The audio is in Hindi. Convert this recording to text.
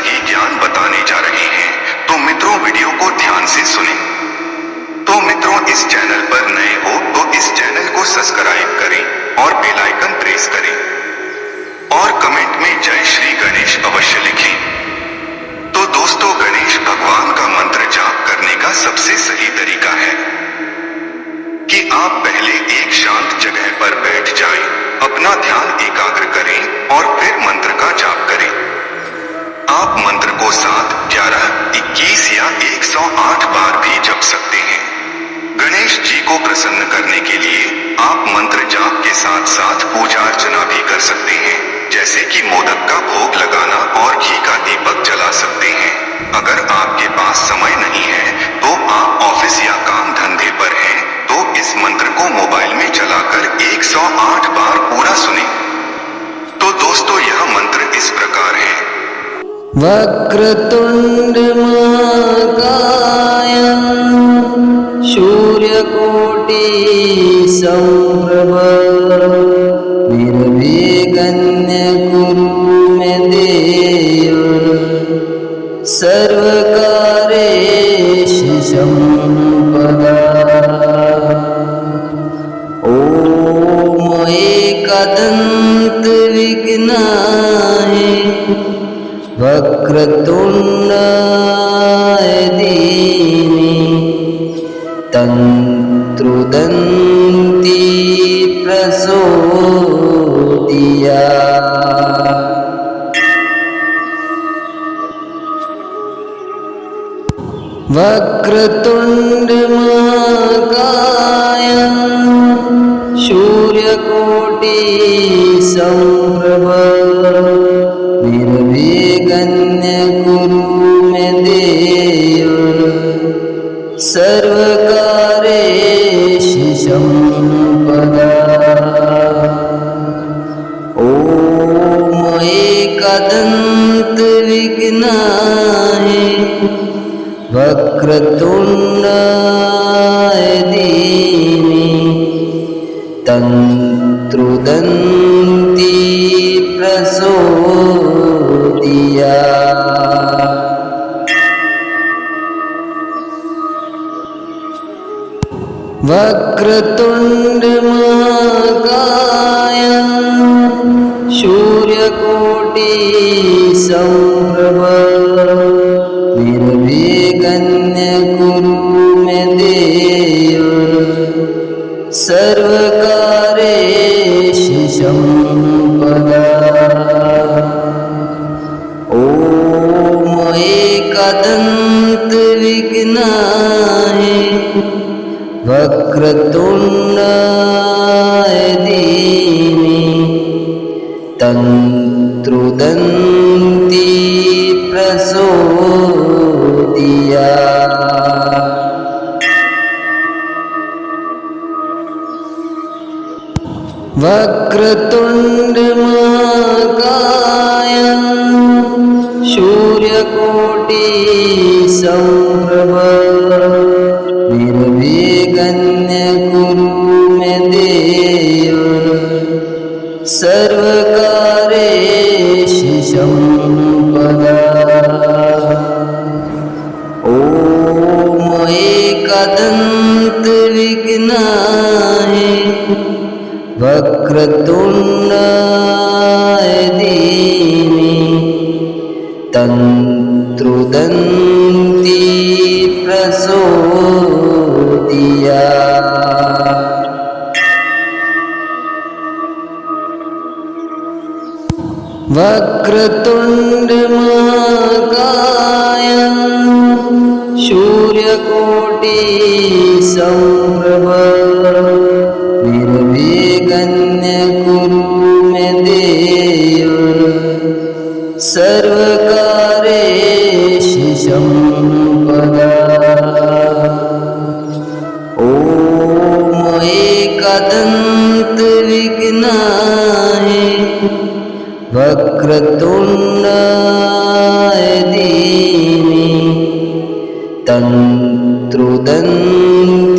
सही ज्ञान बताने जा रहे हैं, तो मित्रों वीडियो को ध्यान से सुनें। तो मित्रों, इस चैनल पर नए हो तो इस चैनल को सब्सक्राइब करें और बेल आइकन प्रेस करें और कमेंट में जय श्री गणेश अवश्य लिखें। तो दोस्तों, गणेश भगवान का मंत्र जाप करने का सबसे सही तरीका है कि आप पहले एक शांत जगह पर बैठ जाएं, अपना ध्यान एकाग्र करें और फिर मंत्र का जाप करें। आप मंत्र को 7, 11, 21 या 108 बार भी जप सकते हैं। गणेश जी को प्रसन्न करने के लिए आप मंत्र जाप के साथ साथ पूजा अर्चना भी कर सकते हैं, जैसे कि मोदक का भोग लगाना और घी का दीपक जला सकते हैं। अगर आपके पास समय नहीं है तो आप ऑफिस या काम धंधे पर हैं, तो इस मंत्र को मोबाइल में चलाकर 108 बार पूरा सुनें। तो दोस्तों, यह मंत्र इस प्रकार है। वक्रतुंड महाकाय सूर्यकोटि समप्रभ निर्विघ्नं कुरु मे देव सर्वकार्येषु सम्पदा। ॐ एकदन्त विघ्नाय वक्रतुण्डाय धीमहि तन्त्रुदन्ति प्रचोदयात्। वक्रतुण्ड महाकाय सूर्यकोटि समप्रभ निर्विघ्नं कुरु मे देव सर्वकार्येषु सम्पदा। ॐ एकदन्त विघ्नाय वक्रतुण्डाय धीमहि तन्त्रुदन्ति प्रचोदयात्। वक्रतुण्ड महाकाय सूर्यकोटि समप्रभ निर्विघ्नं कुरु मे देव सर्वकार्येषु सम्पदा। ॐ एकदन्त विघ्नाय वक्रतुण्डाय धीमहि तन्त्रुदन्ति प्रचोदयात्। वक्रतुण्ड महाकाय सूर्यकोटि समप्रभ निर्विघ्नं कुरु मे देव सर्वकार्येषु सम्पदा। ॐ एकदन्त विघ्नाय वक्रतुण्डाय धीमहि तन्त्रुदन्ति प्रचोदयात्। वक्रतुण्ड महाकाय सूर्यकोटि समप्रभ निर्विघ्नं कुरु मे देव सर्वकार्येषु सम्पदा। ॐ एकदन्त विघ्नाय वक्रतुण्डाय धीमहि तन्त्रुदन्ति